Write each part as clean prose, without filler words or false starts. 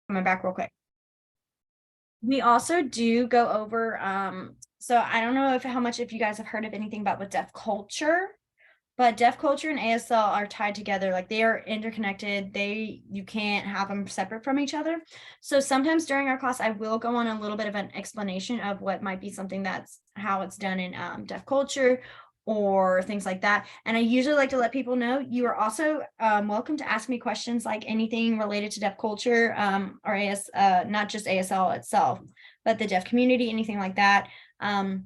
coming back real quick. We also do go over, so I don't know how much if you guys have heard of anything about with deaf culture, but deaf culture and ASL are tied together. Like they are interconnected. You can't have them separate from each other. So sometimes during our class, I will go on a little bit of an explanation of what might be something that's how it's done in deaf culture or things like that. And I usually like to let people know you are also welcome to ask me questions like anything related to deaf culture or not just ASL itself, but the deaf community, anything like that. And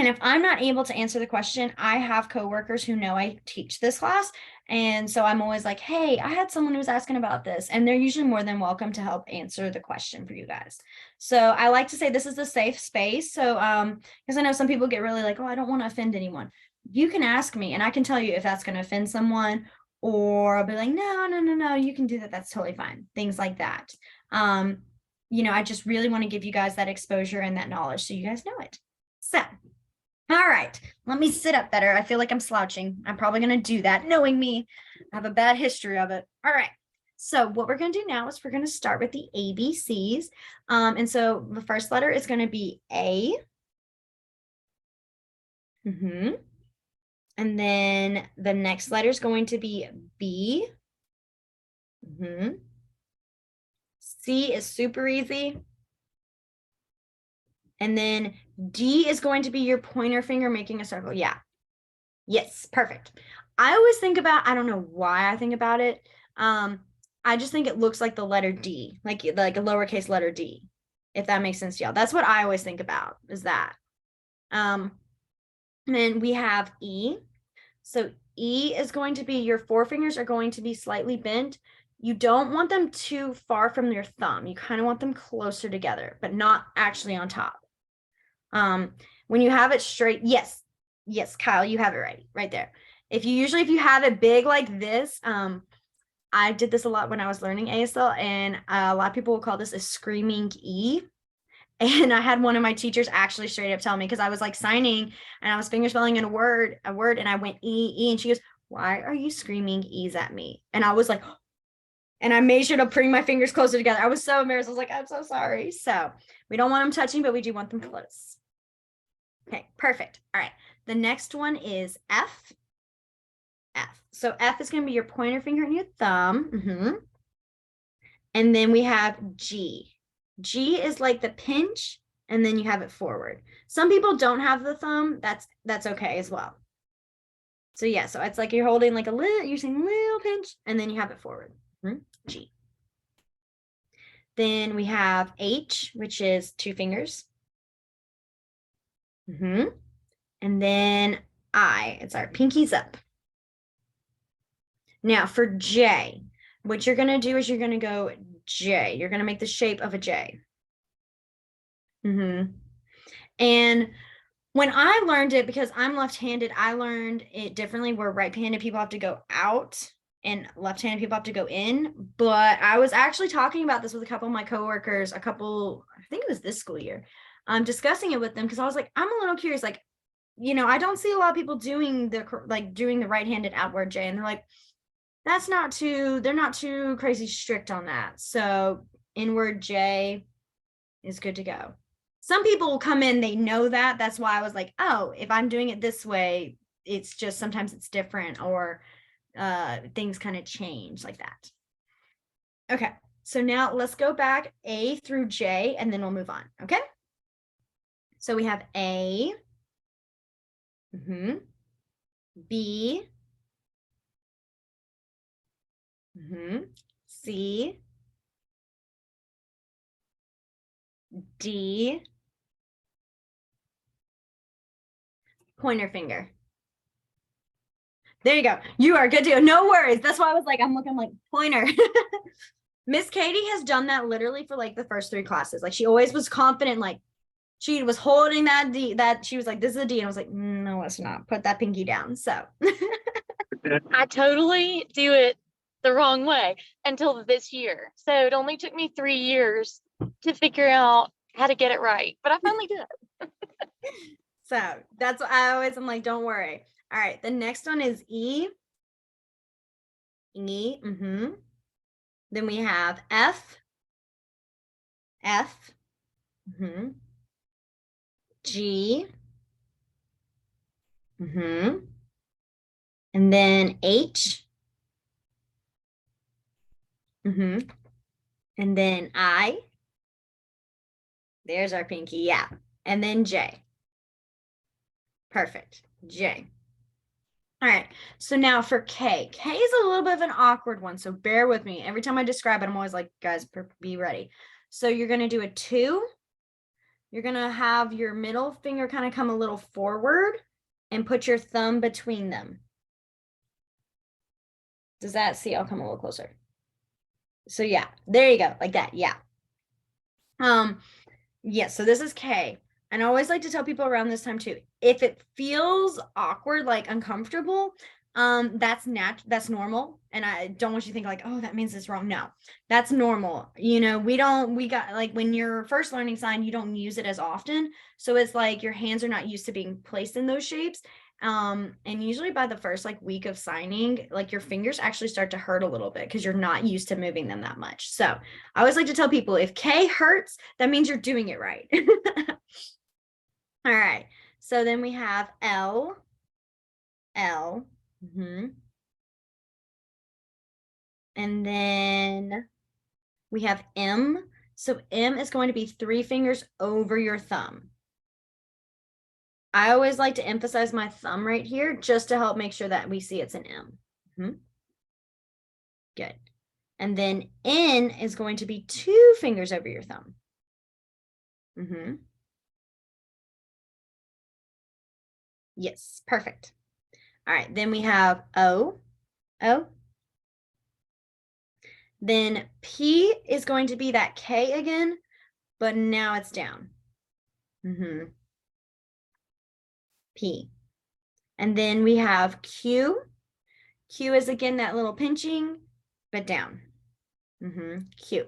if I'm not able to answer the question, I have coworkers who know I teach this class. And so I'm always like, hey, I had someone who was asking about this. And they're usually more than welcome to help answer the question for you guys. So I like to say this is a safe space. So because I know some people get really like, oh, I don't want to offend anyone. You can ask me and I can tell you if that's going to offend someone, or I'll be like, no, you can do that. That's totally fine. Things like that. I just really want to give you guys that exposure and that knowledge so you guys know it. So all right, let me sit up better. I feel like I'm slouching. I'm probably going to do that. Knowing me, I have a bad history of it. All right. So what we're going to do now is we're going to start with the ABCs. And so the first letter is going to be A. And then the next letter is going to be B. C is super easy. And then D is going to be your pointer finger making a circle. Yeah. Yes, perfect. I always think about, I don't know why I think about it. I just think it looks like the letter D, like a lowercase letter D, if that makes sense to y'all. That's what I always think about, is that. And then we have E. So E is going to be, your forefingers are going to be slightly bent. You don't want them too far from your thumb. You kind of want them closer together, but not actually on top. When you have it straight, yes, Kyle, you have it right there. If you have it big like this, I did this a lot when I was learning ASL, and a lot of people will call this a screaming E. And I had one of my teachers actually straight up tell me, because I was like signing and I was finger spelling in a word, and I went E, and she goes, why are you screaming E's at me? And I was like, and I made sure to bring my fingers closer together. I was so embarrassed. I was like, I'm so sorry. So we don't want them touching, but we do want them close. Okay, perfect. All right. The next one is F. F. So F is going to be your pointer finger and your thumb. And then we have G. G is like the pinch, and then you have it forward. Some people don't have the thumb. That's okay as well. So yeah, so it's like you're holding like you're saying little pinch, and then you have it forward. G. Then we have H, which is 2 fingers. And then I, it's our pinkies up. Now for J, what you're going to do is you're going to go J. You're going to make the shape of a J. And when I learned it, because I'm left-handed, I learned it differently, where right-handed people have to go out and left-handed people have to go in. But I was actually talking about this with a couple of my coworkers, I think it was this school year, discussing it with them, because I was like, I'm a little curious, like, I don't see a lot of people doing the right-handed outward J, and they're like, they're not too crazy strict on that. So inward J is good to go. Some people will come in, they know that. That's why I was like, oh, if I'm doing it this way, it's just sometimes it's different, or things kind of change like that. Okay, so now let's go back A through J, and then we'll move on. Okay, so we have A, B, C, D, pointer finger. There you go. You are good to go. No worries. That's why I was like, I'm looking like pointer. Miss Katie has done that literally for like the first 3 classes. Like she always was confident, like she was holding that D, that she was like, this is a D. And I was like, no, it's not. Put that pinky down. So I totally do it the wrong way until this year. So it only took me 3 years to figure out how to get it right, but I finally did. So that's what I'm like, don't worry. All right, the next one is E. E. Then we have F. F, G, and then H, and then I. There's our pinky, yeah. And then J. Perfect, J. All right, so now for K. K is a little bit of an awkward one, so bear with me. Every time I describe it, I'm always like, guys, be ready. So you're going to do a 2. You're going to have your middle finger kind of come a little forward and put your thumb between them. Does that see? I'll come a little closer. So yeah, there you go, like that, yeah. Yes, so this is K. And I always like to tell people around this time too, if it feels awkward, like uncomfortable, that's normal. And I don't want you to think like, oh, that means it's wrong. No, that's normal. You know, we got like when you're first learning sign, you don't use it as often. So it's like your hands are not used to being placed in those shapes. And usually by the first like week of signing, like your fingers actually start to hurt a little bit because you're not used to moving them that much. So I always like to tell people if K hurts, that means you're doing it right. All right. So then we have L, L, and then we have M. So M is going to be 3 fingers over your thumb. I always like to emphasize my thumb right here just to help make sure that we see it's an M. Good. And then N is going to be 2 fingers over your thumb. Yes, perfect. All right, then we have O, O. Then P is going to be that K again, but now it's down. P. And then we have Q. Q is again that little pinching, but down. Q.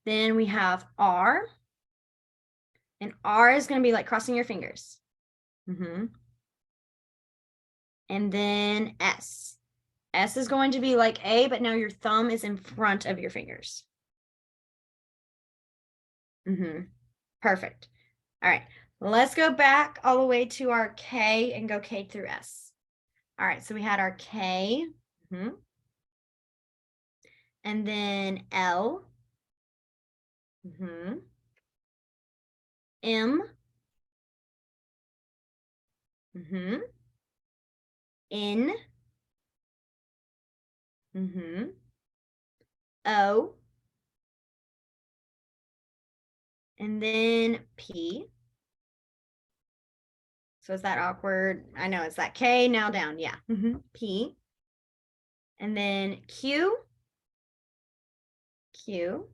Then we have R. And R is going to be like crossing your fingers. And then S. S is going to be like A, but now your thumb is in front of your fingers. Perfect. All right, let's go back all the way to our K and go K through S. All right, so we had our K, and then L, M, N, O, and then P. So is that awkward? I know it's that K, now down, yeah. P. And then Q, Q,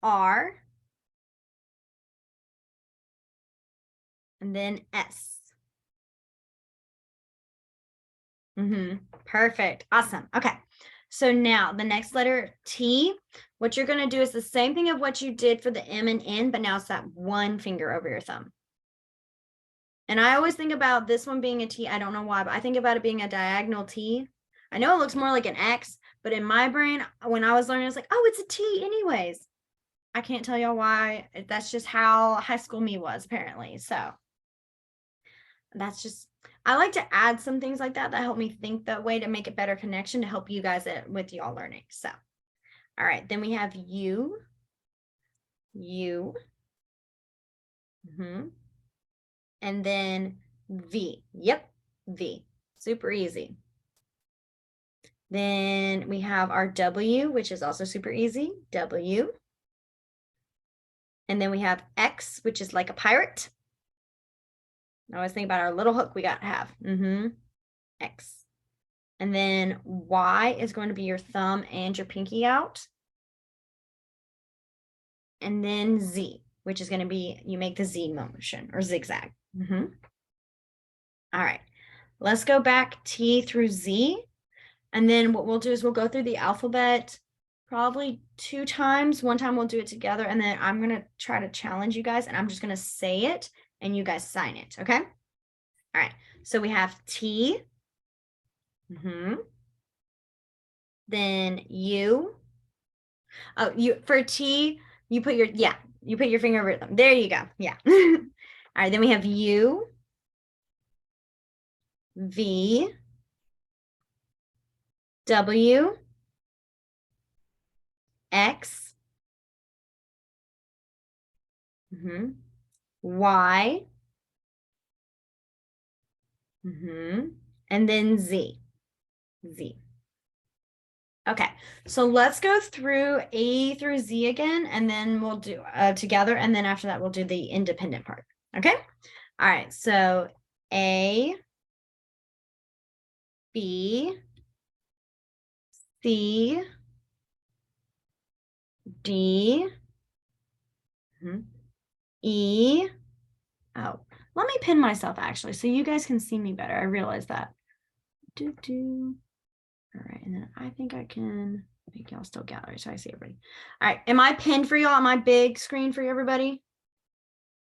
R, and then S. Perfect. Awesome. Okay. So now the next letter T, what you're going to do is the same thing of what you did for the M and N, but now it's that 1 finger over your thumb. And I always think about this one being a T. I don't know why, but I think about it being a diagonal T. I know it looks more like an X, but in my brain, when I was learning, I was like, oh, it's a T anyways. I can't tell y'all why. That's just how high school me was, apparently. So that's just, I like to add some things like that help me think that way to make a better connection to help you guys with y'all learning. So, all right, then we have U, U, and then V. Yep, V. Super easy. Then we have our W, which is also super easy, W. And then we have X, which is like a pirate. I always think about our little hook we got to have. X. And then Y is going to be your thumb and your pinky out. And then Z, which is going to be, you make the Z motion or zigzag. All right, let's go back T through Z. And then what we'll do is we'll go through the alphabet probably 2 times. One time we'll do it together. And then I'm going to try to challenge you guys and I'm just going to say it and you guys sign it. Okay. All right. So we have T. then U. Oh, you for T, you put your you put your finger over them. There you go. Yeah. All right, then we have U, V, W, X, Y, and then Z. Z. Okay, so let's go through A through Z again, and then we'll do together, and then after that, we'll do the independent part. Okay? All right, so A, B, C, D, E. Oh, let me pin myself actually, so you guys can see me better. I realize that. All right, and then I think I can make y'all still gallery so I see everybody. All right, am I pinned for y'all on my big screen for everybody?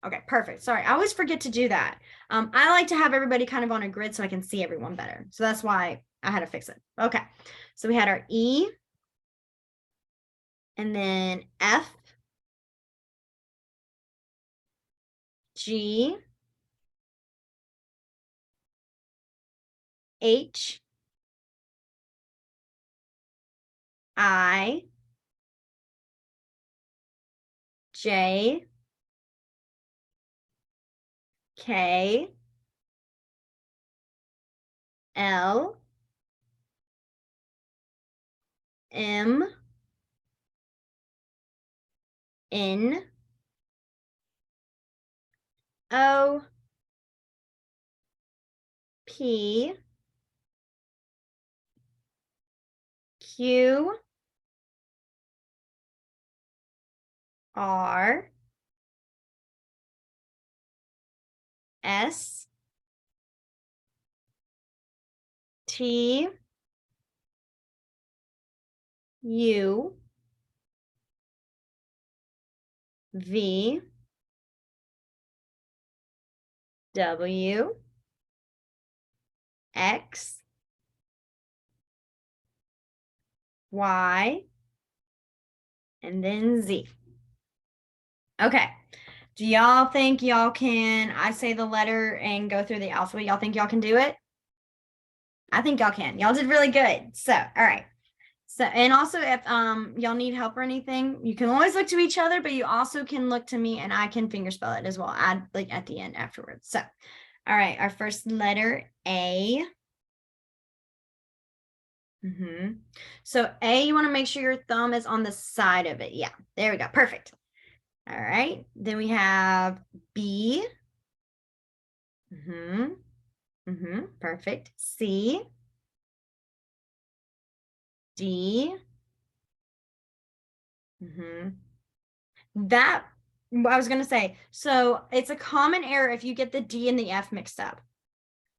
Okay, perfect. Sorry, I always forget to do that. I like to have everybody kind of on a grid so I can see everyone better. So that's why I had to fix it. Okay, so we had our E, and then F, G, H, I, J, K, L, M, N, O, P, Q, R, S, T, U, V, W, X, Y, and then Z. Okay. Do y'all think y'all can, I say the letter and go through the alphabet, y'all think y'all can do it? I think y'all can. Y'all did really good. So, all right. So, and also if y'all need help or anything, you can always look to each other, but you also can look to me and I can finger spell it as well. Add like at the end afterwards. So, all right, our first letter A. So A, you want to make sure your thumb is on the side of it. Yeah, there we go. Perfect. All right. Then we have B. Perfect. C. D. That I was gonna say. So it's a common error if you get the D and the F mixed up.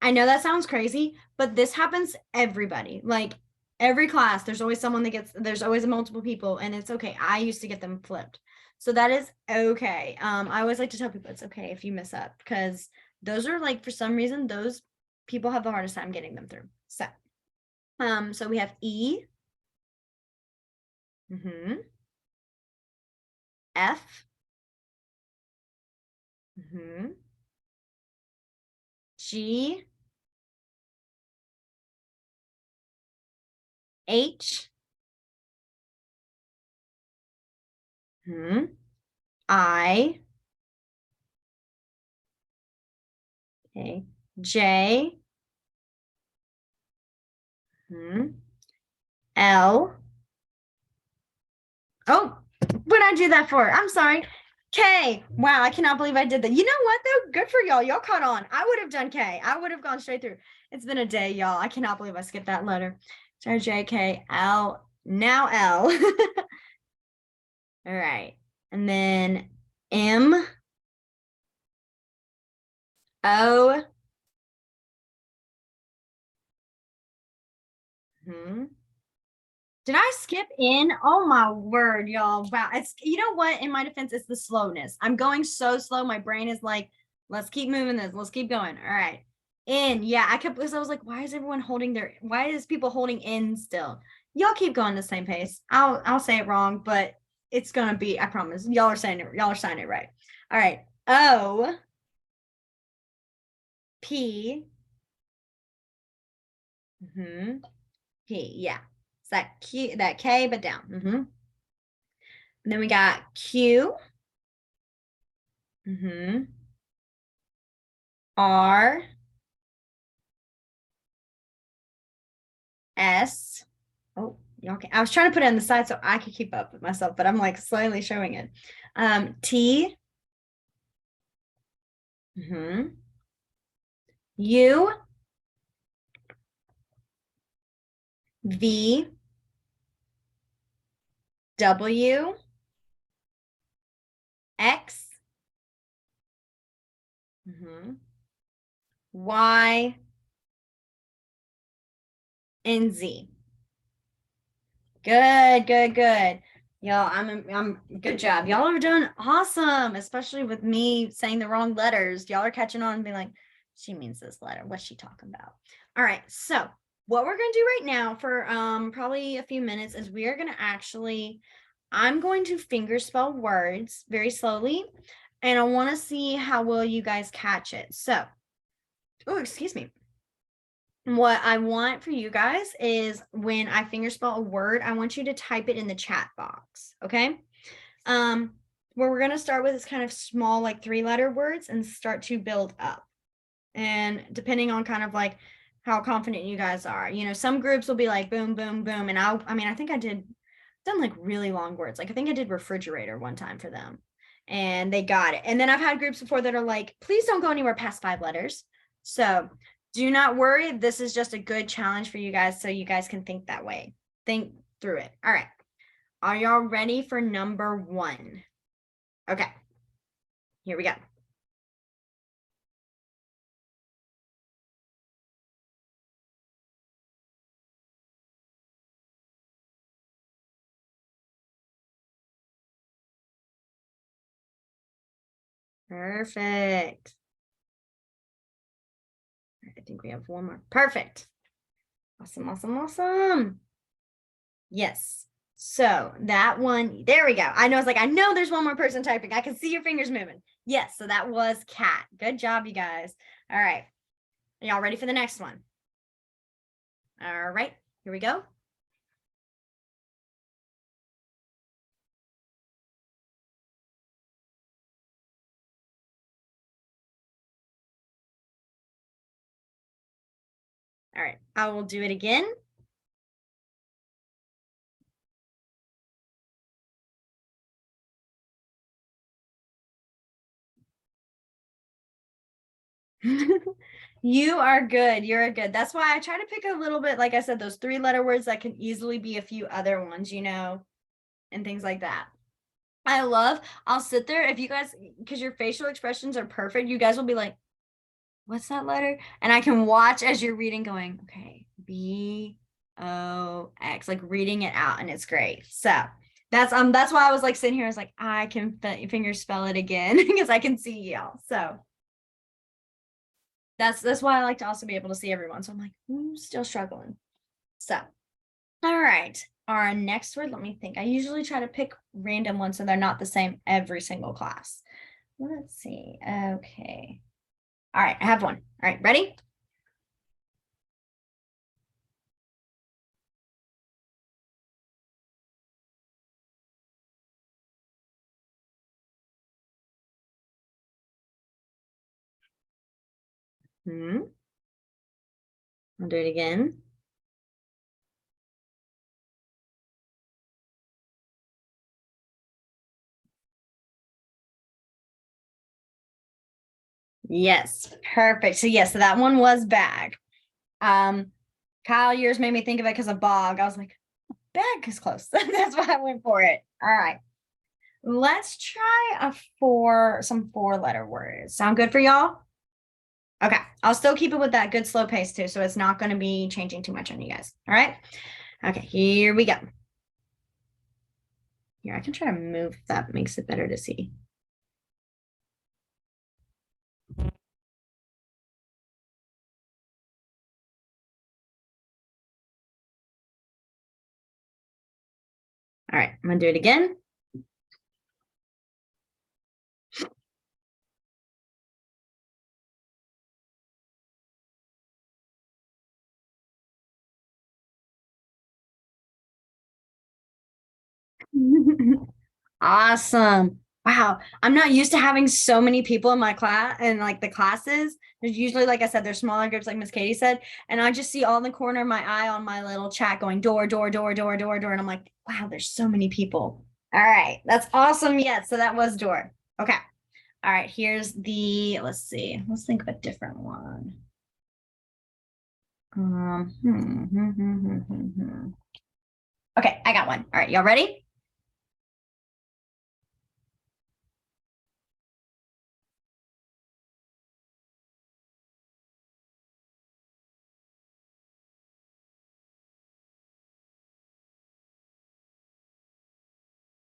I know that sounds crazy, but this happens everybody. Like every class, there's always someone that gets, there's always multiple people, and it's okay. I used to get them flipped. So that is okay. I always like to tell people it's okay if you mess up because those are like, for some reason, those people have the hardest time getting them through. So we have E, F, G, H, I, okay, J, L. Oh, what did I do that for? I'm sorry. K. Wow, I cannot believe I did that. You know what though? Good for y'all. Y'all caught on. I would have done K. I would have gone straight through. It's been a day, y'all. I cannot believe I skipped that letter. So J, K, L, now L. All right. And then M, O. Did I skip in? Oh my word, y'all. Wow. It's, you know what? In my defense, it's the slowness. I'm going so slow. My brain is like, let's keep moving this. Let's keep going. All right. In. Yeah, I kept, because I was like, why is everyone holding their, why is people holding in still? Y'all keep going the same pace. I'll say it wrong, but it's gonna be, I promise. Y'all are saying it right. All right. O P P. Yeah. It's that Q, that K, but down. And then we got Q. R S. Oh, okay. I was trying to put it on the side so I could keep up with myself, but I'm like slowly showing it. T. U. V. W. X. Y. And Z. Good, good, good. Y'all, I'm good job. Y'all are doing awesome, especially with me saying the wrong letters. Y'all are catching on and being like, she means this letter. What's she talking about? All right. So what we're gonna do right now for probably a few minutes is we are gonna actually, I'm going to finger spell words very slowly, and I want to see how well you guys catch it. So, oh, excuse me. What I want for you guys is when I finger spell a word, I want you to type it in the chat box. Okay. Where we're going to start with is kind of small, like 3-letter words and start to build up. And depending on kind of like how confident you guys are, you know, some groups will be like boom, boom, boom. And I think I done like really long words. Like I think I did refrigerator one time for them and they got it. And then I've had groups before that are like, please don't go anywhere past 5 letters. So do not worry. This is just a good challenge for you guys so you guys can think that way. Think through it. All right. Are y'all ready for number 1? Okay. Here we go. Perfect. I think we have one more. Perfect. Awesome, awesome, awesome. Yes. So that one, there we go. I know, it's like, I know there's one more person typing. I can see your fingers moving. Yes. So that was cat. Good job, you guys. All right. Are y'all ready for the next one? All right. Here we go. All right. I will do it again. You are good. You're good. That's why I try to pick a little bit, like I said, those 3-letter words that can easily be a few other ones, you know, and things like that. I'll sit there if you guys, because your facial expressions are perfect, you guys will be like, what's that letter? And I can watch as you're reading going, okay, B-O-X, like reading it out, and it's great. So that's why I was like sitting here, I was like, I can finger spell it again because I can see y'all. So that's why I like to also be able to see everyone. So I'm like, still struggling. So, all right. Our next word, let me think. I usually try to pick random ones so they're not the same every single class. Let's see. Okay. All right, I have one. All right, ready? I'll do it again. Yes, perfect. So yes, so that one was bag. Kyle, yours made me think of it because of bog. I was like, bag is close. That's why I went for it. All right. Let's try some 4-letter words. Sound good for y'all? Okay. I'll still keep it with that good slow pace too, so it's not going to be changing too much on you guys. All right. Okay, here we go. Here, I can try to move if that makes it better to see. I'm gonna do it again. Awesome. Wow. I'm not used to having so many people in my class and like the classes. There's usually, like I said, there's smaller groups, like Miss Katie said. And I just see all in the corner of my eye on my little chat going door, door, door, door, door, door. And I'm like, wow, there's so many people. All right. That's awesome. Yeah. So that was door. Okay. All right. Here's the, let's see. Let's think of a different one. Okay. I got one. All right. Y'all ready?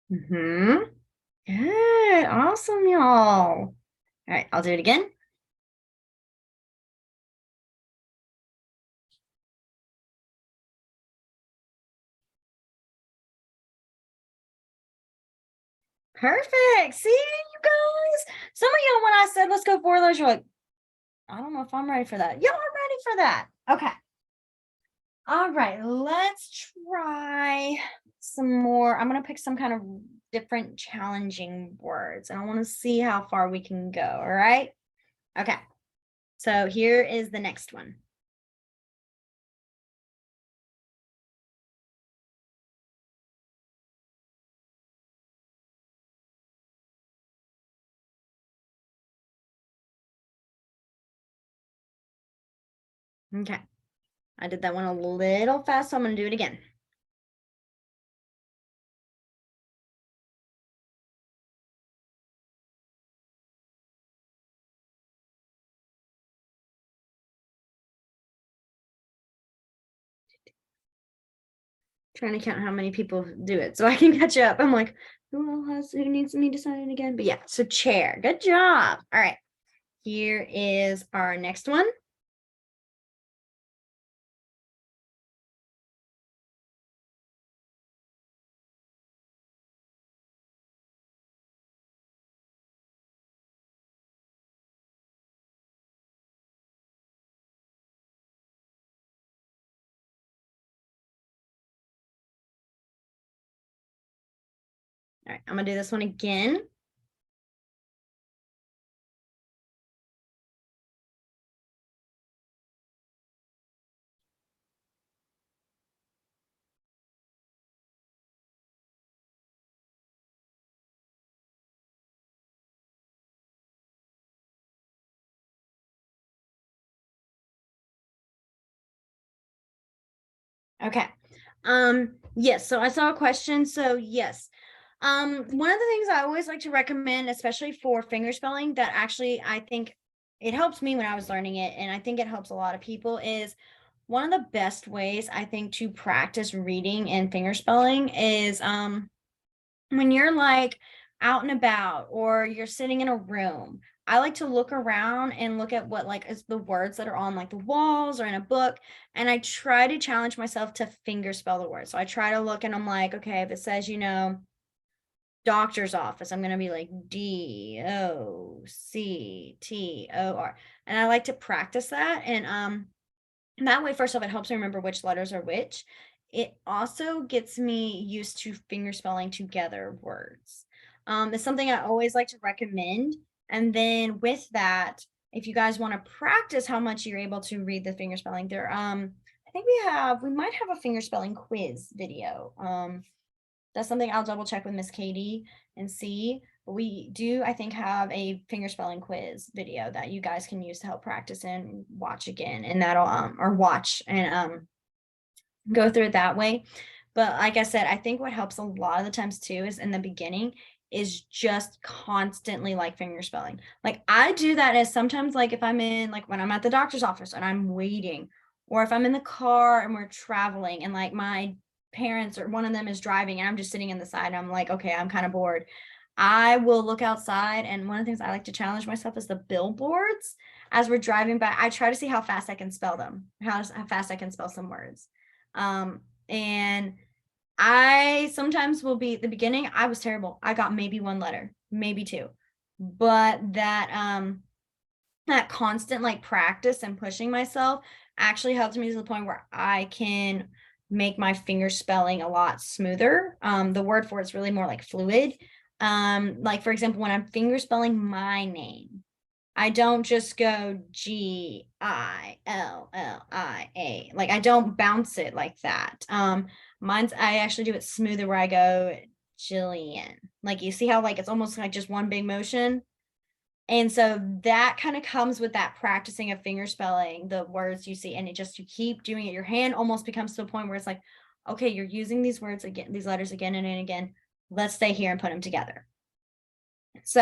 Good. Awesome, y'all. All right. I'll do it again. Perfect. See, you guys. Some of y'all, when I said let's go for those, you're like, I don't know if I'm ready for that. Y'all are ready for that. Okay. All right. Let's try some more. I'm gonna pick some kind of different challenging words, and I want to see how far we can go. All right. Okay. So here is the next one. Okay. I did that one a little fast, so I'm gonna do it again. Trying to count how many people do it so I can catch up. I'm like, who needs me to sign it again? But yeah, so chair. Good job. All right. Here is our next one. All right, I'm gonna do this one again. Okay. Yes, so I saw a question. So yes. One of the things I always like to recommend, especially for finger spelling, that actually I think it helps me when I was learning it, and I think it helps a lot of people, is one of the best ways I think to practice reading and finger spelling is when you're like out and about or you're sitting in a room. I like to look around and look at what like is the words that are on like the walls or in a book, and I try to challenge myself to finger spell the word. So I try to look and I'm like, okay, if it says, doctor's office, I'm going to be like DOCTOR. And I like to practice that, and that way, first off, it helps me remember which letters are which. It also gets me used to finger spelling together words. It's something I always like to recommend. And then with that, if you guys want to practice how much you're able to read the finger spelling, I think we might have a finger spelling quiz video. That's something I'll double check with Miss Katie and see. But we do, I think, have a finger spelling quiz video that you guys can use to help practice and watch again. And that'll or watch and go through it that way. But like I said, I think what helps a lot of the times too is in the beginning is just constantly like finger spelling. Like I do that as sometimes like if I'm in like when I'm at the doctor's office and I'm waiting, or if I'm in the car and we're traveling and like my parents or one of them is driving and I'm just sitting in the side and I'm like, okay, I'm kind of bored. I will look outside, and one of the things I like to challenge myself is the billboards as we're driving by. I try to see how fast I can spell them, how fast I can spell some words. And I sometimes will be at the beginning, I was terrible. I got maybe one letter, maybe two. But that constant like practice and pushing myself actually helps me to the point where I can make my finger spelling a lot smoother. The word for it's really more like fluid. Like for example, when I'm finger spelling my name, I don't just go Gillia. Like I don't bounce it like that. Mine's I actually do it smoother where I go Gillian. Like you see how like it's almost like just one big motion. And so that kind of comes with that practicing of finger spelling the words you see, and it just you keep doing it. Your hand almost becomes to a point where it's like, okay, you're using these words again, these letters again and again. Let's stay here and put them together. So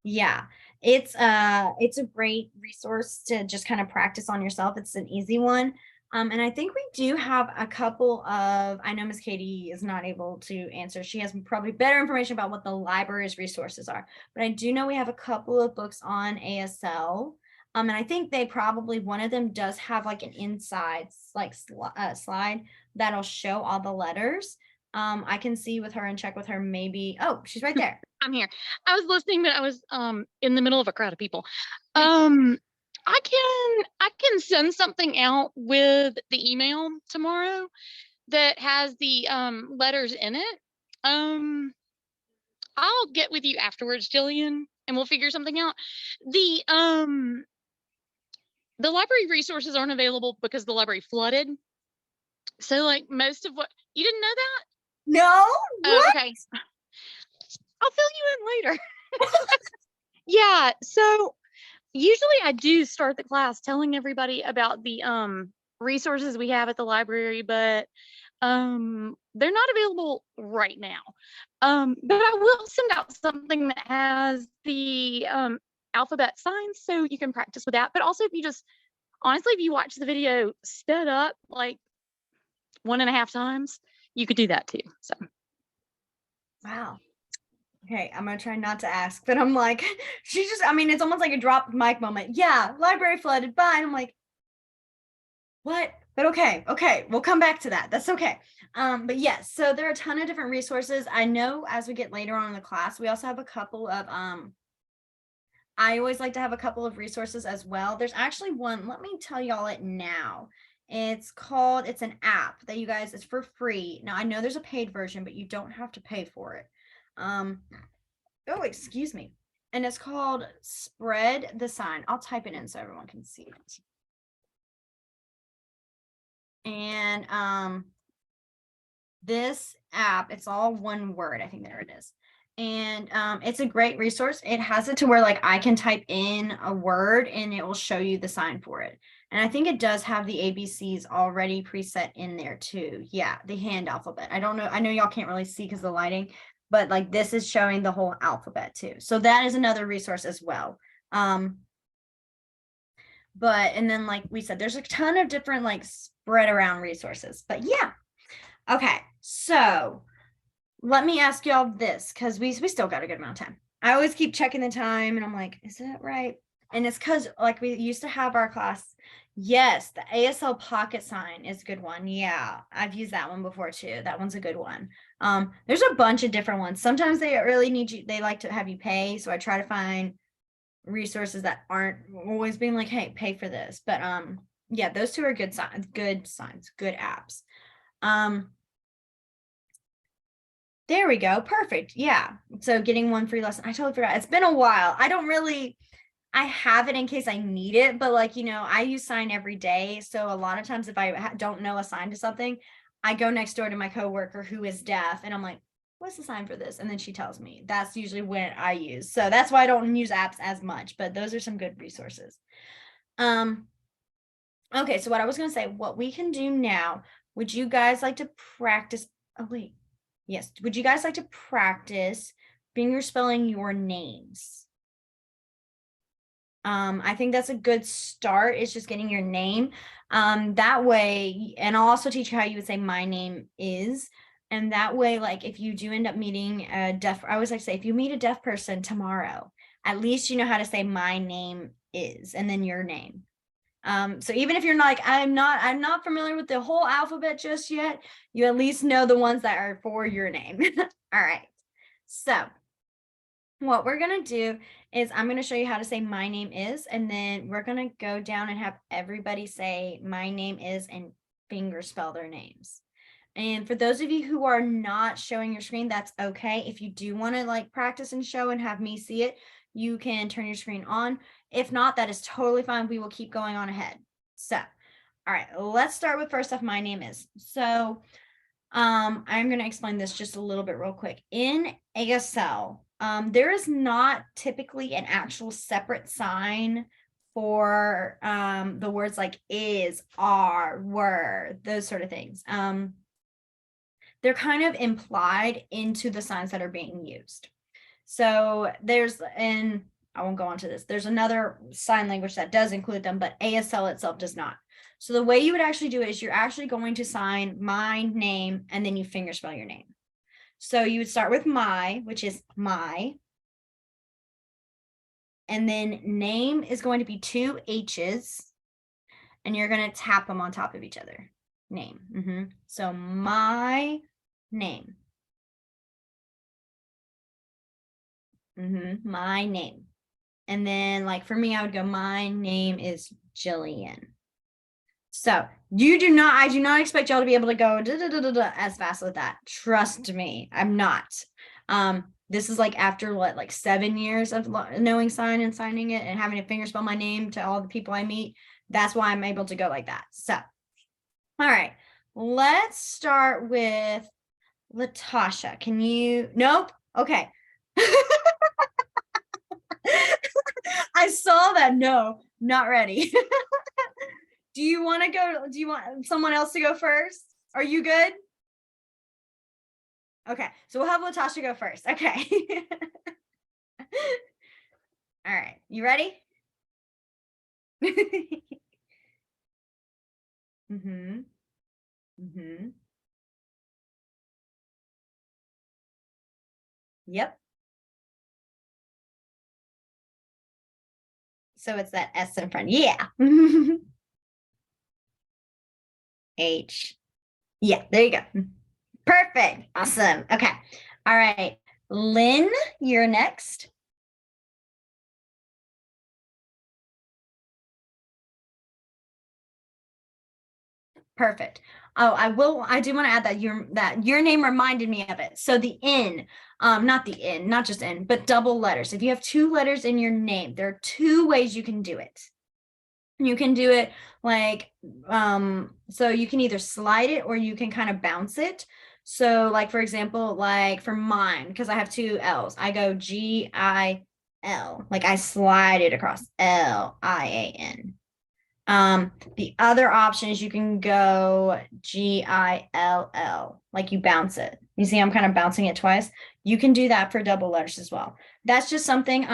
yeah, it's a great resource to just kind of practice on yourself. It's an easy one. And I think we do have a couple of, I know Miss Katie is not able to answer. She has probably better information about what the library's resources are, but I do know we have a couple of books on ASL. And I think they probably, one of them does have like an inside like slide that'll show all the letters. I can see with her and check with her maybe, oh, she's right there. I'm here. I was listening, but I was in the middle of a crowd of people. I can send something out with the email tomorrow that has the letters in it. I'll get with you afterwards, Jillian, and we'll figure something out. The library resources aren't available because the library flooded. So like most of what you didn't know that? No, Oh, what? okay. I'll fill you in later. Yeah, so usually I do start the class telling everybody about the resources we have at the library, but they're not available right now. But I will send out something that has the alphabet signs so you can practice with that. But also if you just honestly, if you watch the video sped up like 1.5 times, you could do that too. So Wow. Okay, I'm gonna try not to ask, but I'm like, she just, I mean, it's almost like a dropped mic moment. Yeah, library flooded, bye. And I'm like, what? But okay, we'll come back to that. That's okay. But yes, so there are a ton of different resources. I know as we get later on in the class, we also have a couple of I always like to have a couple of resources as well. There's actually one, let me tell y'all it now. It's an app that you guys, it's for free. Now I know there's a paid version, but you don't have to pay for it. Oh, excuse me. And it's called Spread the Sign. I'll type it in so everyone can see it. And this app, it's all one word. I think there it is. And it's a great resource. It has it to where like I can type in a word and it will show you the sign for it. And I think it does have the ABCs already preset in there too. Yeah, the hand alphabet. I don't know. I know y'all can't really see because of the lighting, but like this is showing the whole alphabet too. So that is another resource as well. But and then like we said, there's a ton of different like spread around resources. But yeah. Okay, so let me ask y'all this because we still got a good amount of time. I always keep checking the time and I'm like, is that right? And it's because like we used to have our class. Yes, the ASL pocket sign is a good one. Yeah, I've used that one before too. That one's a good one. There's a bunch of different ones. Sometimes they really need you, they like to have you pay. So I try to find resources that aren't always being like, hey, pay for this. But yeah, those two are good signs, good apps. There we go. Perfect. Yeah. So getting one free lesson. I totally forgot. It's been a while. I have it in case I need it, but like, I use Sign every day. So a lot of times if I don't know a sign to something, I go next door to my coworker who is deaf and I'm like, what's the sign for this? And then she tells me. That's usually when I use. So that's why I don't use apps as much, but those are some good resources. Okay, so what I was going to say, what we can do now, would you guys like to practice? Oh, wait. Yes. Would you guys like to practice finger spelling your names? I think that's a good start. It's just getting your name. That way, and I'll also teach you how you would say my name is. And that way, like if you do end up meeting a deaf, I always like to say, if you meet a deaf person tomorrow, at least you know how to say my name is, and then your name. So even if you're not like, I'm not familiar with the whole alphabet just yet, you at least know the ones that are for your name. All right. So what we're going to do is I'm going to show you how to say my name is, and then we're going to go down and have everybody say my name is and finger spell their names. And for those of you who are not showing your screen, that's okay. If you do want to like practice and show and have me see it, you can turn your screen on. If not, that is totally fine. We will keep going on ahead. So, all right, let's start with first off, my name is. So I'm going to explain this just a little bit real quick. In ASL, there is not typically an actual separate sign for the words like is, are, were, those sort of things. They're kind of implied into the signs that are being used. So there's, and I won't go on to this, there's another sign language that does include them, but ASL itself does not. So the way you would actually do it is you're actually going to sign my name and then you finger spell your name. So you would start with my, which is my, and then name is going to be 2 H's, and you're going to tap them on top of each other. Name. So my name. My name. And then like for me, I would go, my name is Gillian. So I do not expect y'all to be able to go as fast with that. Trust me, I'm not. This is like after what, like 7 years of knowing sign and signing it and having to finger spell my name to all the people I meet. That's why I'm able to go like that. So, all right, let's start with Latasha. Can you, nope. Okay. I saw that. No, not ready. Do you want to go? Do you want someone else to go first? Are you good? Okay, so we'll have Latasha go first. Okay. All right, you ready? mm-hmm. Mm-hmm. Yep. So it's that S in front. Yeah. H. Yeah, there you go. Perfect. Awesome. Okay. All right. Lynn, you're next. Perfect. Oh, I do want to add that your name reminded me of it. So the N, not the N, not just N, but double letters. If you have 2 letters in your name, there are 2 ways you can do it. You can do it like, so you can either slide it or you can kind of bounce it. So like, for example, like for mine, because I have 2 L's, I go G-I-L, like I slide it across L-I-A-N. The other option is you can go G-I-L-L, like you bounce it. You see, I'm kind of bouncing it twice. You can do that for double letters as well. That's just something,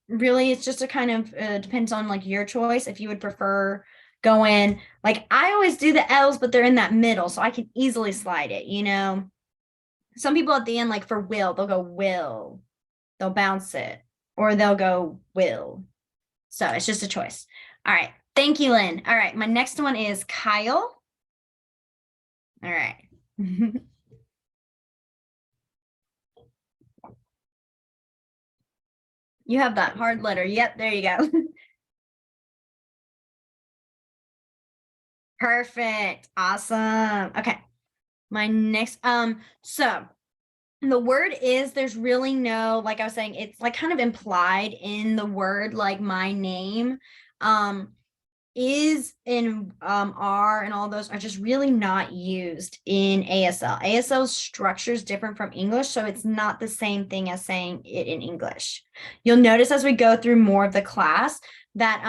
really, it's just a kind of, depends on like your choice. If you would prefer going, like I always do the L's, but they're in that middle, so I can easily slide it, you know? Some people at the end, like for will, they'll go will, they'll bounce it, or they'll go will. So it's just a choice. All right. Thank you, Lynn. All right. My next one is Kyle. All right. You have that hard letter. Yep. There you go. Perfect. Awesome. Okay. My next, so the word is, there's really no, like I was saying, it's like kind of implied in the word, like my name. Is and are and all those are just really not used in ASL. ASL's structure is different from English, so it's not the same thing as saying it in English. You'll notice as we go through more of the class that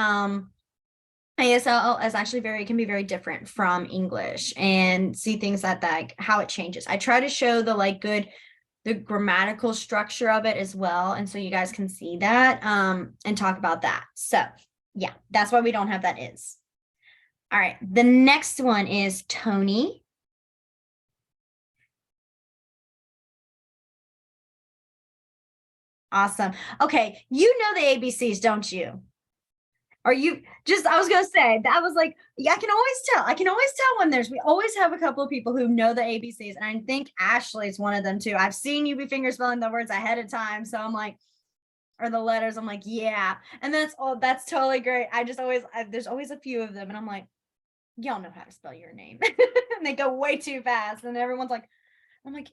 ASL is actually can be very different from English, and see things that how it changes. I try to show the grammatical structure of it as well, and so you guys can see that and talk about that. So yeah, that's why we don't have that is. All right, the next one is Tony. Awesome. Okay, you know the ABCs, don't you? Are you just, I was gonna say that was like, yeah, I can always tell. I can always tell when we always have a couple of people who know the ABCs, and I think Ashley's one of them too. I've seen you be finger spelling the words ahead of time, so I'm like, or the letters, I'm like, yeah. And that's totally great. I just always, there's always a few of them, and I'm like, y'all know how to spell your name. And they go way too fast, and everyone's like, I'm like,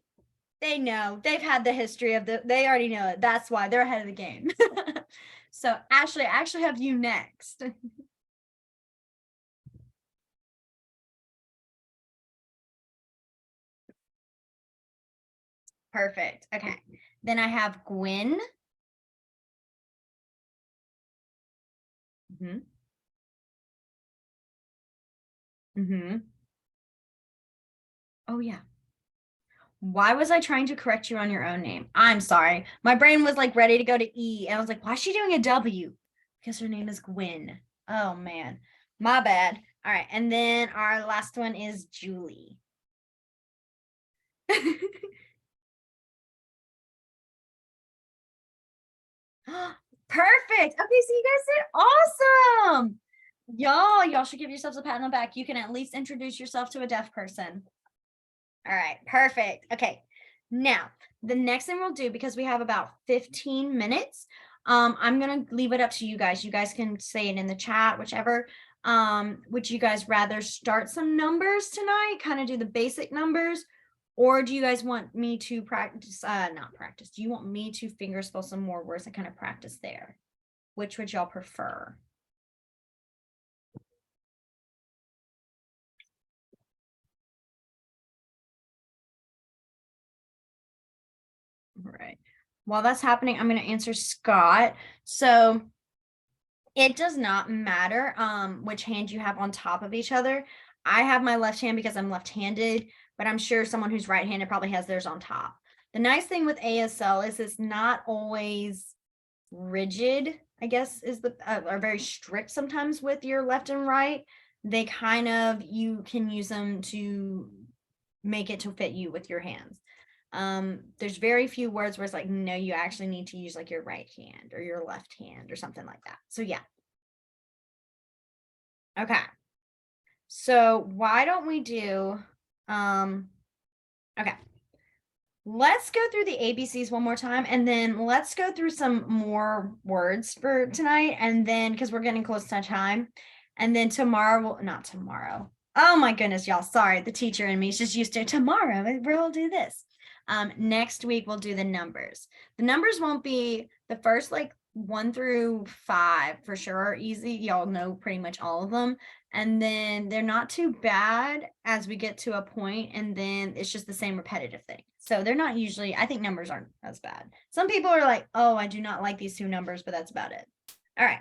they know, they've had the history of they already know it. That's why they're ahead of the game. So Ashley, I actually have you next. Perfect. Okay. Then I have Gwen. Mm-hmm. Mm-hmm. Oh yeah. Why was I trying to correct you on your own name? I'm sorry. My brain was like ready to go to E. And I was like, why is she doing a W? Because her name is Gwen. Oh man. My bad. All right. And then our last one is Julie. Perfect. Okay, so you guys did awesome. Y'all should give yourselves a pat on the back. You can at least introduce yourself to a deaf person. All right, perfect. Okay. Now, the next thing we'll do, because we have about 15 minutes, I'm gonna leave it up to you guys. You guys can say it in the chat, whichever. Would you guys rather start some numbers tonight, kind of do the basic numbers, or do you guys want me to practice, not practice, do you want me to fingerspell some more words and kind of practice there? Which would y'all prefer? All right. While that's happening, I'm going to answer Scott. So it does not matter which hand you have on top of each other. I have my left hand because I'm left-handed, but I'm sure someone who's right-handed probably has theirs on top. The nice thing with ASL is it's not always rigid, I guess, is the are very strict sometimes with your left and right. They kind of, you can use them to make it to fit you with your hands. There's very few words where it's like, no, you actually need to use like your right hand or your left hand or something like that. So yeah. Okay. So why don't we do, okay. Let's go through the ABCs one more time, and then let's go through some more words for tonight. And then, because we're getting close to time, and then tomorrow, not tomorrow. Oh my goodness, y'all. Sorry, the teacher in me is just used to tomorrow. We'll do this. Next week, we'll do the numbers. The numbers won't be the first like 1 through 5 for sure. Easy. Y'all know pretty much all of them. And then they're not too bad as we get to a point, and then it's just the same repetitive thing. So they're not usually, I think numbers aren't as bad. Some people are like, oh, I do not like these two numbers, but that's about it. All right.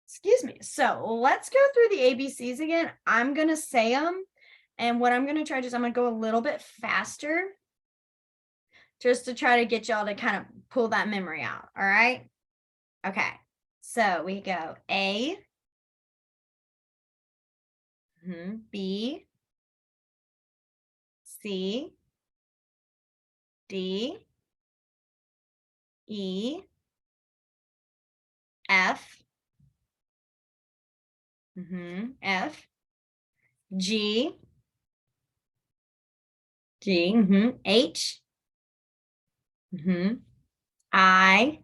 Excuse me. So let's go through the ABCs again. I'm going to say them. And what I'm going to try to do is I'm going to go a little bit faster just to try to get y'all to kind of pull that memory out. All right. Okay. So we go A, B, C, D, E, F, F, G, H, I,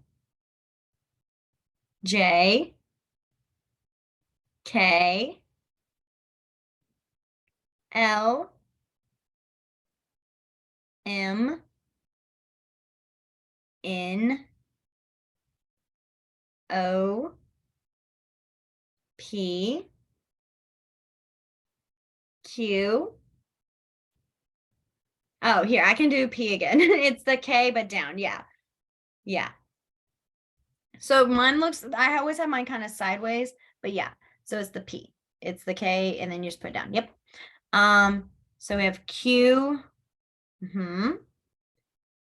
J, K, L, M, N, O, P, Q. Oh, here, I can do P again. It's the K, but down. Yeah. Yeah. So mine looks, I always have mine kind of sideways, but yeah. So it's the P. It's the K, and then you just put it down. Yep. So we have Q.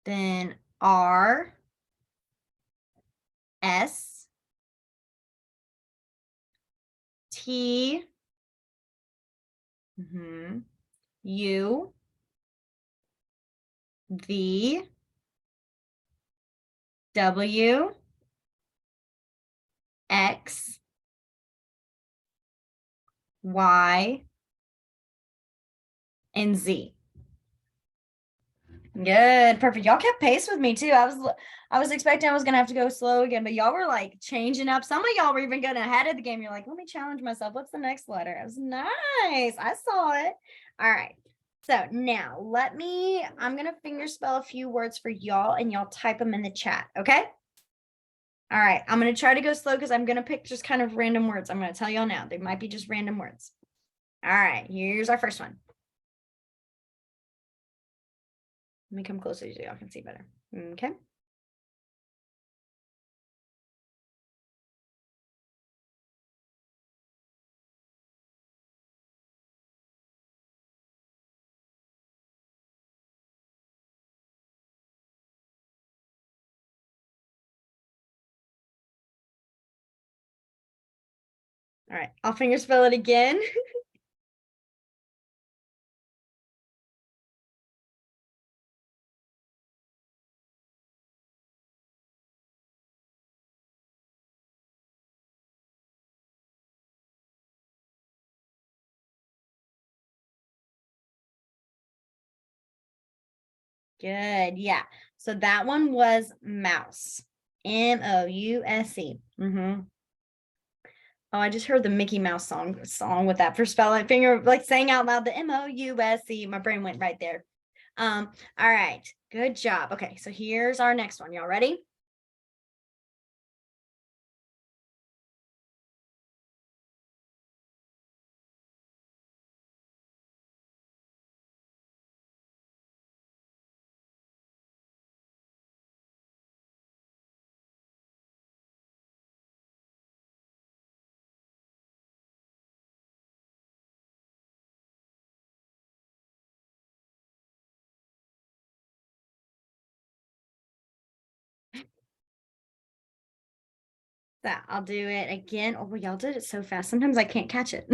Then R, S, T, U, V, W, X, Y, and Z. Good, perfect. Y'all kept pace with me too. I was expecting I was gonna have to go slow again, but y'all were like changing up. Some of y'all were even getting ahead of the game. You're like, let me challenge myself. What's the next letter? It was nice. I saw it. All right. So now I'm gonna finger spell a few words for y'all and y'all type them in the chat. Okay. All right. I'm gonna try to go slow because I'm gonna pick just kind of random words. I'm gonna tell y'all now. They might be just random words. All right. Here's our first one. Let me come closer so y'all can see better. Okay. All right. I'll finger spell it again. Good. Yeah. So that one was mouse. Mouse. Mm-hmm. Oh, I just heard the Mickey Mouse song with that for spelling finger, like saying out loud the Mouse. My brain went right there. All right. Good job. Okay, so here's our next one. Y'all ready? That I'll do it again. Oh, well, y'all did it so fast. Sometimes I can't catch it.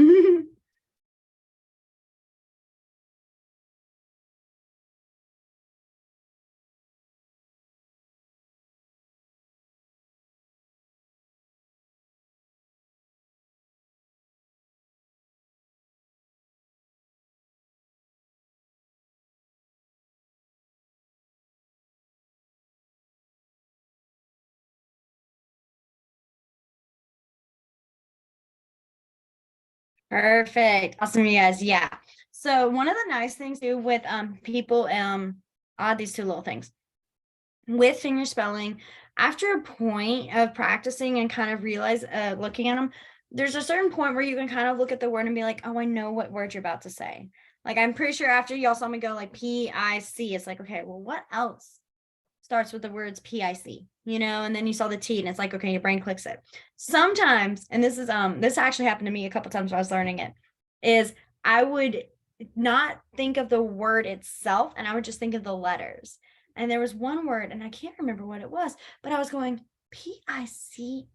Perfect. Awesome, you guys. Yeah. So one of the nice things too with people these two little things with finger spelling, after a point of practicing and kind of realize looking at them, there's a certain point where you can kind of look at the word and be like, oh, I know what word you're about to say. Like I'm pretty sure after y'all saw me go like PIC, it's like, okay, well, what else starts with the words PIC, and then you saw the T and it's like, okay, your brain clicks it. Sometimes, and this actually happened to me a couple times when I was learning it, is I would not think of the word itself and I would just think of the letters. And there was one word, and I can't remember what it was, but I was going PIC,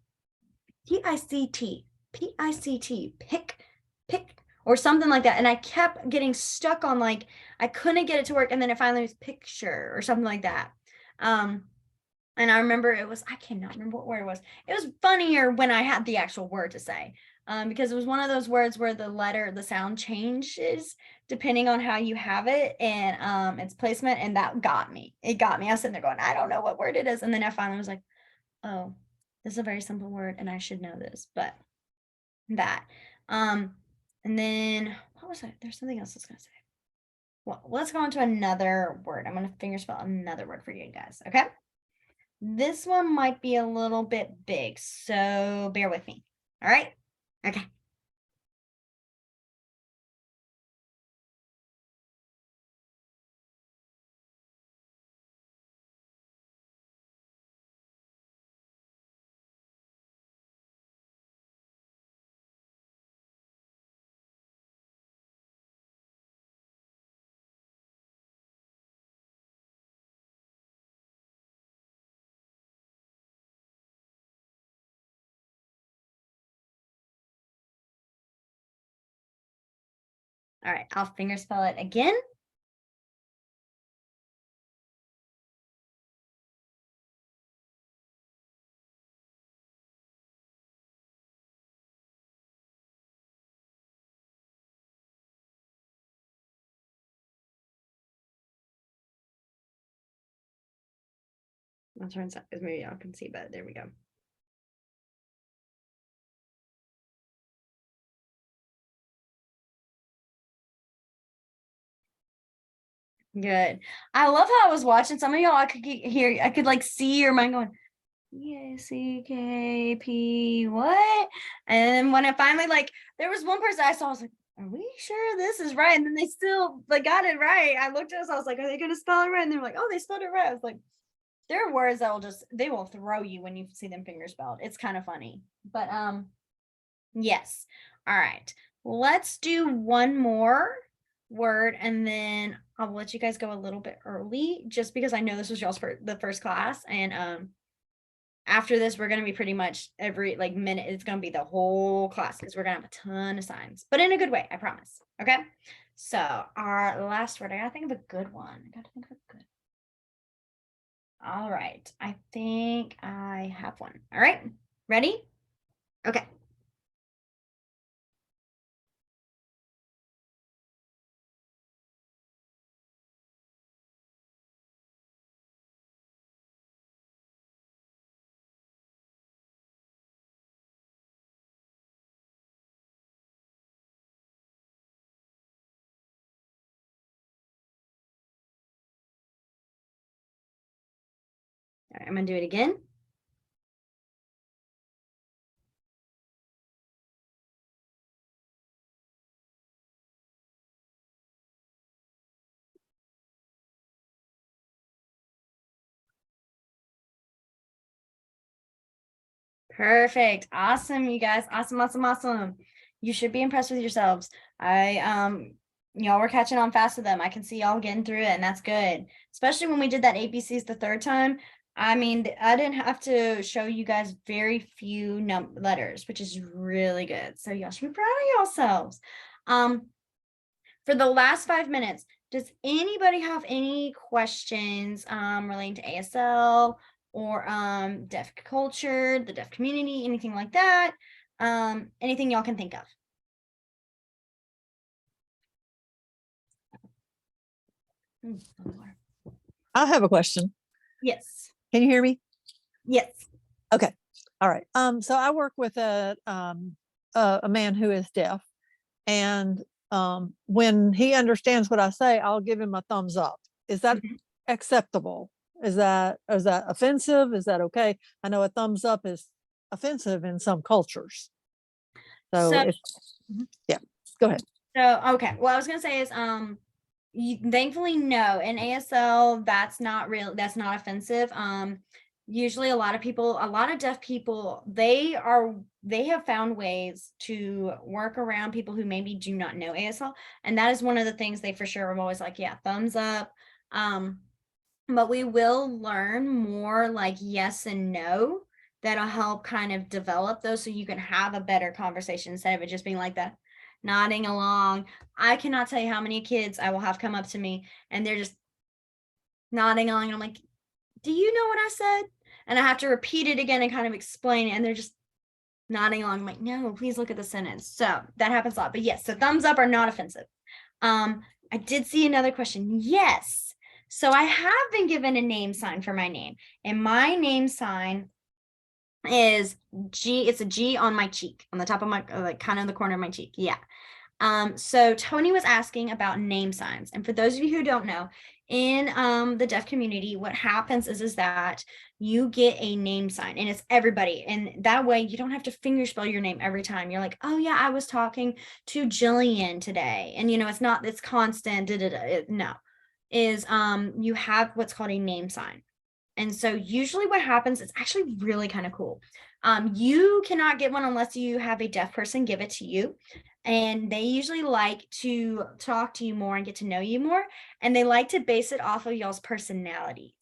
PICT, PICT, pick, or something like that. And I kept getting stuck on like I couldn't get it to work. And then it finally was picture or something like that. Um, and I remember I cannot remember what word it was. It was funnier when I had the actual word to say. Because it was one of those words where the sound changes depending on how you have it and its placement. And that got me. It got me. I was sitting there going, I don't know what word it is. And then I finally was like, oh, this is a very simple word and I should know this. But that. Um, and then what was it? There's something else I was gonna say. Well, let's go on to another word. I'm gonna finger spell another word for you guys. Okay. This one might be a little bit big, so bear with me. All right. Okay. All right. I'll finger spell it again. I'll turn size. Maybe y'all can see, but there we go. Good. I love how I was watching some of y'all. I could hear, I could like see your mind going, EACKP, what? And then when I finally, like, there was one person I saw, I was like, are we sure this is right? And then they still like got it right. I looked at us, I was like, are they gonna spell it right? And they're like, oh, they spelled it right. I was like, there are words that will just, they will throw you when you see them finger spelled. It's kind of funny. But yes. All right. Let's do one more word and then I'll let you guys go a little bit early just because I know this was y'all's for the first class. And after this, we're gonna be pretty much every like minute, it's gonna be the whole class because we're gonna have a ton of signs, but in a good way, I promise. Okay. So our last word, I gotta think of a good one. I gotta think of a good. All right. I think I have one. All right. Ready? Okay. All right, I'm gonna do it again. Perfect. Awesome, you guys. Awesome. You should be impressed with yourselves. Y'all were catching on fast with them. I can see y'all getting through it, and that's good. Especially when we did that ABCs the third time. I mean, I didn't have to show you guys very few letters, which is really good. So y'all should be proud of yourselves. For the last 5 minutes, does anybody have any questions relating to ASL or deaf culture, the deaf community, anything like that? Anything y'all can think of? I have a question. Yes. Can you hear me? Yes. Okay. All right. So I work with a man who is deaf, and when he understands what I say, I'll give him a thumbs up. Is that acceptable? Is that offensive? Is that okay? I know a thumbs up is offensive in some cultures. So, yeah, go ahead. So okay, what I was gonna say is thankfully no, in ASL that's not real, that's not offensive. Usually a lot of deaf people, they have found ways to work around people who maybe do not know ASL, and that is one of the things they for sure are always like, yeah, thumbs up. But we will learn more like yes and no that'll help kind of develop those so you can have a better conversation instead of it just being like that nodding along. I cannot tell you how many kids I will have come up to me and they're just nodding along. And I'm like, do you know what I said? And I have to repeat it again and kind of explain it. And they're just nodding along. I'm like, no, please look at the sentence. So that happens a lot. But yes, so thumbs up are not offensive. I did see another question. Yes. So I have been given a name sign for my name. And my name sign is G. It's a G on my cheek, on the top of my, like kind of the corner of my cheek. Yeah. So Tony was asking about name signs. And for those of you who don't know, in the deaf community, what happens is that you get a name sign and it's everybody. And that way you don't have to finger spell your name every time. You're like, oh yeah, I was talking to Gillian today. And it's constant, no. Is you have what's called a name sign. And so usually what happens, it's actually really kind of cool. You cannot get one unless you have a deaf person give it to you. And they usually like to talk to you more and get to know you more. And they like to base it off of y'all's personalities.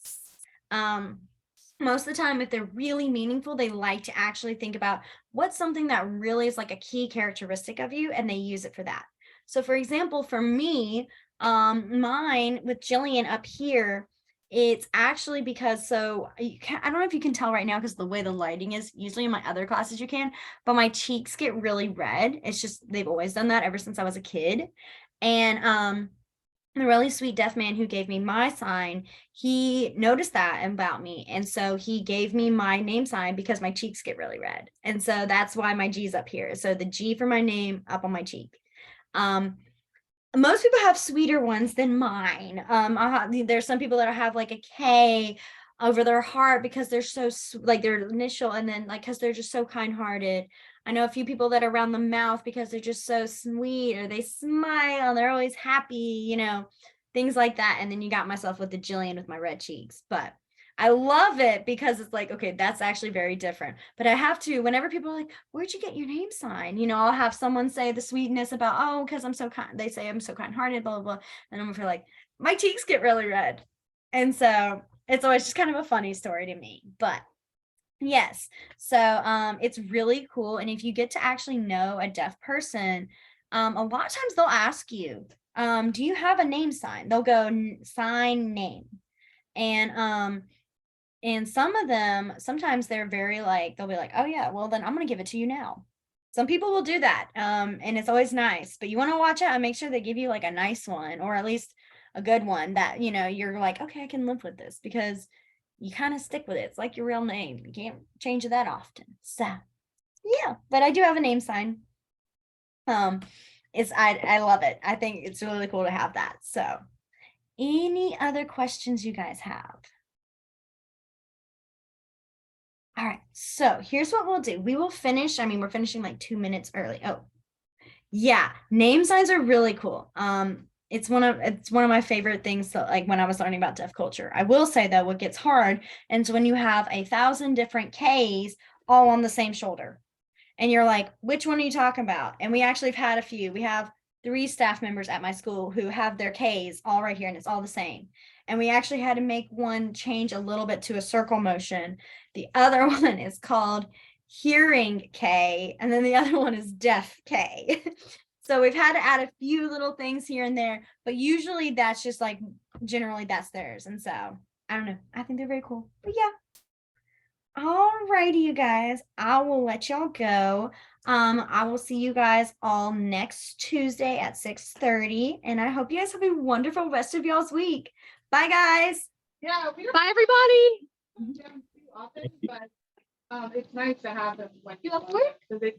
Most of the time, if they're really meaningful, they like to actually think about what's something that really is like a key characteristic of you, and they use it for that. So for example, for me, mine with Gillian up here, it's actually because I don't know if you can tell right now because the way the lighting is. Usually in my other classes you can, but my cheeks get really red. It's just they've always done that ever since I was a kid. And the really sweet deaf man who gave me my sign, he noticed that about me. And so he gave me my name sign because my cheeks get really red. And so that's why my G's up here. So the G for my name up on my cheek. Most people have sweeter ones than mine. There's some people that have like a K over their heart because they're so like their initial, and then like because they're just so kind-hearted. I know a few people that are around the mouth because they're just so sweet, or they smile, they're always happy, things like that. And then you got myself with the Jillian with my red cheeks, but I love it because it's like, okay, that's actually very different. But I have to, whenever people are like, where'd you get your name sign? I'll have someone say the sweetness about, oh, because I'm so kind. They say I'm so kind-hearted, blah, blah, blah. And I'm gonna feel like my cheeks get really red. And so it's always just kind of a funny story to me. But yes, so it's really cool. And if you get to actually know a deaf person, a lot of times they'll ask you, do you have a name sign? They'll go sign name. And some of them, sometimes they're very like, they'll be like, oh yeah, well then I'm gonna give it to you now. Some people will do that. And it's always nice, but you want to watch out and make sure they give you like a nice one, or at least a good one that, you're like, okay, I can live with this, because you kind of stick with it. It's like your real name. You can't change it that often. So yeah, but I do have a name sign. I love it. I think it's really cool to have that. So any other questions you guys have? All right, so here's what we'll do. We will finish. I mean, we're finishing like 2 minutes early. Oh, yeah, name signs are really cool. It's one of my favorite things. So, like when I was learning about deaf culture, I will say though, what gets hard is when you have 1,000 different Ks all on the same shoulder, and you're like, which one are you talking about? And we actually have had a few. We have 3 staff members at my school who have their Ks all right here, and it's all the same. And we actually had to make one change a little bit to a circle motion. The other one is called hearing K, and then the other one is deaf K. So we've had to add a few little things here and there, but usually that's just like, generally that's theirs. And so I don't know. I think they're very cool. But yeah. All righty, you guys. I will let y'all go. I will see you guys all next Tuesday at 6:30. And I hope you guys have a wonderful rest of y'all's week. Bye, guys. Yeah, we don't Bye, everybody. have them too often, but it's nice to have them when You love work? because they